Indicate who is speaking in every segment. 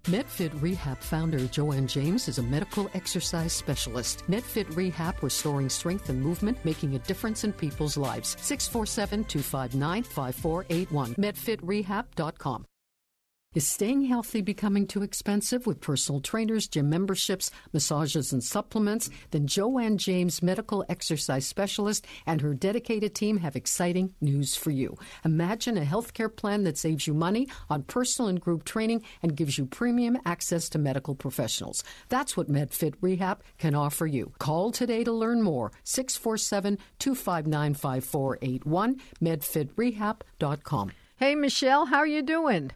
Speaker 1: Medfit Rehab founder Joanne James is a medical exercise specialist. Medfit Rehab, restoring strength and movement, making a difference in people's lives. 647-259-5481. MedfitRehab.com. Is staying healthy becoming too expensive with personal trainers, gym memberships, massages, and supplements? Then Joanne James, medical exercise specialist, and her dedicated team have exciting news for you. Imagine a healthcare plan that saves you money on personal and group training and gives you premium access to medical professionals. That's what MedFit Rehab can offer you. Call today to learn more. 647-259-5481, medfitrehab.com. Hey, Michelle, how are you doing?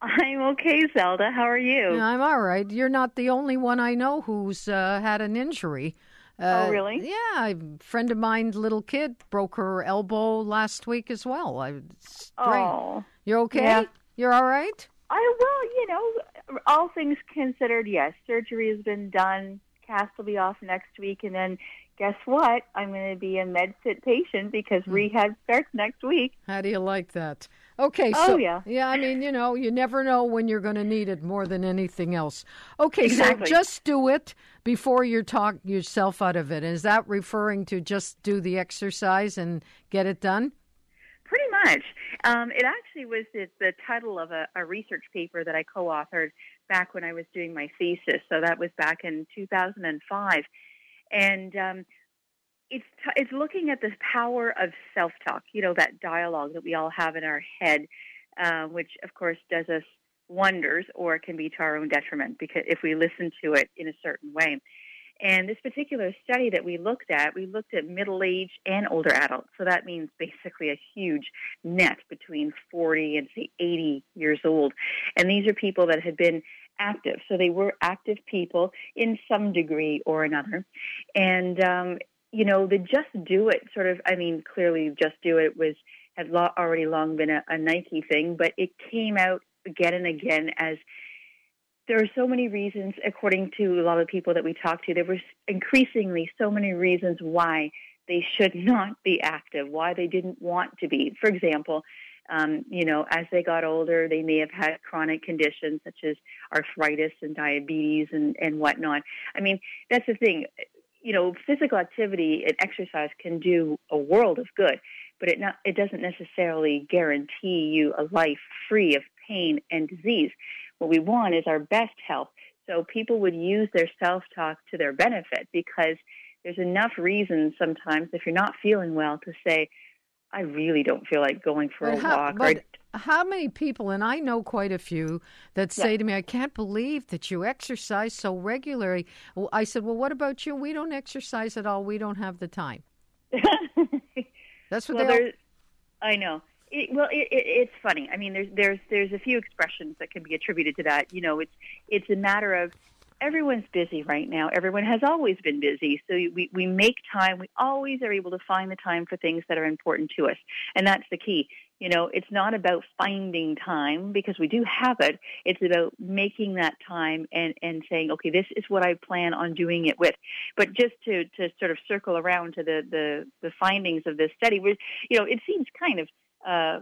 Speaker 2: I'm okay, Zelda. How are you?
Speaker 1: I'm all right. You're not the only one I know who's had an injury.
Speaker 2: Oh, really?
Speaker 1: Yeah, a friend of mine, little kid, broke her elbow last week as well.
Speaker 2: Oh.
Speaker 1: You're okay?
Speaker 2: Yeah.
Speaker 1: You're all right?
Speaker 2: All things considered, yes. Surgery has been done. Cast will be off next week, and then guess what? I'm going to be a MedFit patient because rehab starts next week.
Speaker 1: How do you like that? Okay,
Speaker 2: so,
Speaker 1: yeah, I mean, you never know when you're going to need it more than anything else. Okay,
Speaker 2: exactly.
Speaker 1: So just do it before you talk yourself out of it. Is that referring to just do the exercise and get it done?
Speaker 2: Pretty much. It actually was the title of a research paper that I co-authored back when I was doing my thesis. So that was back in 2005. And it's looking at the power of self-talk, that dialogue that we all have in our head, which, of course, does us wonders, or it can be to our own detriment because if we listen to it in a certain way. And this particular study that we looked at middle-aged and older adults. So that means basically a huge net between 40 and, say, 80 years old. And these are people that had been active. So they were active people in some degree or another. And, the Just Do It clearly Just Do It had already long been a Nike thing, but it came out again and again as there are so many reasons, according to a lot of people that we talked to, there were increasingly so many reasons why they should not be active, why they didn't want to be. For example, as they got older, they may have had chronic conditions such as arthritis and diabetes and whatnot. I mean, that's the thing. Physical activity and exercise can do a world of good, but it doesn't necessarily guarantee you a life free of pain and disease. What we want is our best health. So people would use their self-talk to their benefit because there's enough reasons sometimes if you're not feeling well to say, I really don't feel like going for a walk.
Speaker 1: But how many people, and I know quite a few, that say to me, I can't believe that you exercise so regularly. Well, I said, well, what about you? We don't exercise at all. We don't have the time. That's what
Speaker 2: I know. It's funny. I mean, there's a few expressions that can be attributed to that. It's a matter of everyone's busy right now. Everyone has always been busy. So we make time. We always are able to find the time for things that are important to us. And that's the key. It's not about finding time because we do have it. It's about making that time and saying, okay, this is what I plan on doing it with. But just to sort of circle around to the findings of this study, it seems kind of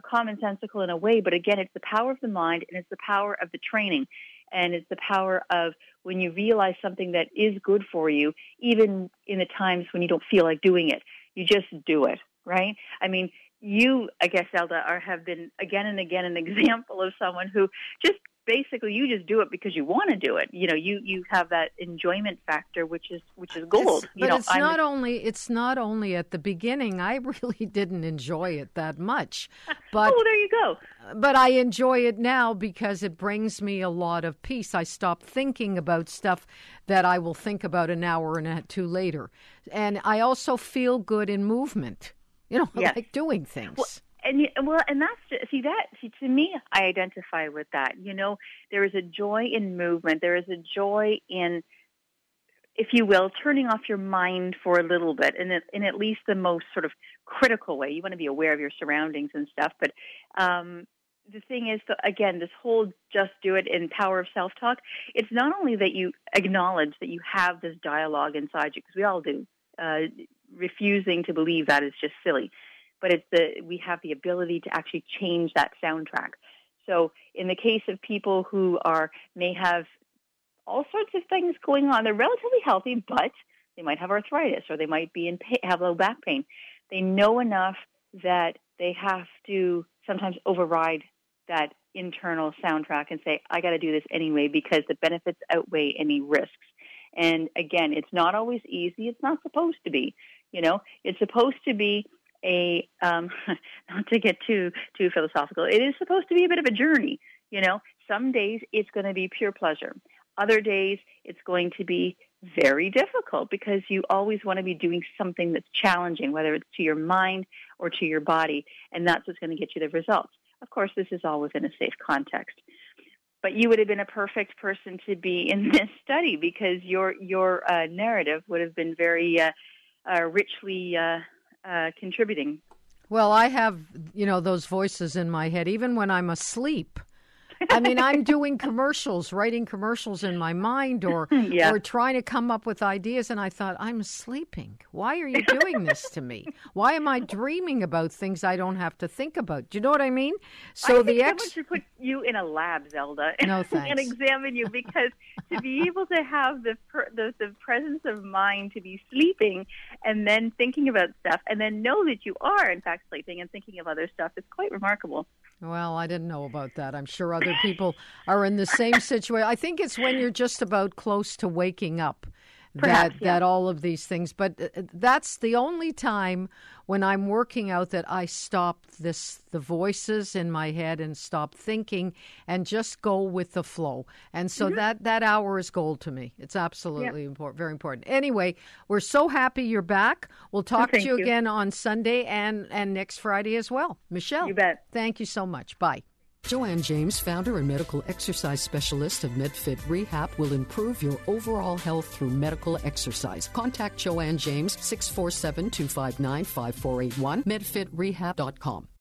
Speaker 2: commonsensical in a way, but again, it's the power of the mind and it's the power of the training. And it's the power of when you realize something that is good for you, even in the times when you don't feel like doing it, you just do it, right? I mean, you, I guess, Zelda, have been again and again an example of someone who just basically you just do it because you want to do it. You have that enjoyment factor, which is gold.
Speaker 1: It's not only at the beginning. I really didn't enjoy it that much, but
Speaker 2: there you go.
Speaker 1: But I enjoy it now because it brings me a lot of peace. I stop thinking about stuff that I will think about an hour and two later, and I also feel good in movement.
Speaker 2: Yes.
Speaker 1: Like doing things.
Speaker 2: And that's to me, I identify with that. There is a joy in movement. There is a joy in, if you will, turning off your mind for a little bit, in at least the most sort of critical way. You want to be aware of your surroundings and stuff. But the thing is, again, this whole just do it and power of self-talk. It's not only that you acknowledge that you have this dialogue inside you, because we all do. Refusing to believe that is just silly. But we have the ability to actually change that soundtrack. So in the case of people who may have all sorts of things going on, they're relatively healthy, but they might have arthritis or they might be have low back pain. They know enough that they have to sometimes override that internal soundtrack and say, I got to do this anyway because the benefits outweigh any risks. And again, it's not always easy. It's not supposed to be. It's supposed to be not to get too philosophical, it is supposed to be a bit of a journey. Some days it's going to be pure pleasure. Other days it's going to be very difficult because you always want to be doing something that's challenging, whether it's to your mind or to your body, and that's what's going to get you the results. Of course, this is all within a safe context. But you would have been a perfect person to be in this study because your narrative would have been very richly contributing.
Speaker 1: Well, I have, those voices in my head, even when I'm asleep. I mean, I'm doing commercials, writing commercials in my mind or trying to come up with ideas. And I thought, I'm sleeping. Why are you doing this to me? Why am I dreaming about things I don't have to think about? Do you know what I mean? So
Speaker 2: someone should put you in a lab, Zelda,
Speaker 1: no, thanks.
Speaker 2: and examine you, because to be able to have the presence of mind to be sleeping and then thinking about stuff and then know that you are, in fact, sleeping and thinking of other stuff is quite remarkable.
Speaker 1: Well, I didn't know about that. I'm sure other people are in the same situation. I think it's when you're just about close to waking up that all of these things. But that's the only time when I'm working out that I stop the voices in my head and stop thinking and just go with the flow. And so that hour is gold to me. It's absolutely important, very important. Anyway, we're so happy you're back. We'll talk to you again on Sunday and next Friday as well. Michelle,
Speaker 2: you bet.
Speaker 1: Thank you so much. Bye.
Speaker 3: Joanne James, founder and medical exercise specialist of Medfit Rehab, will improve your overall health through medical exercise. Contact Joanne James, 647-259-5481, medfitrehab.com.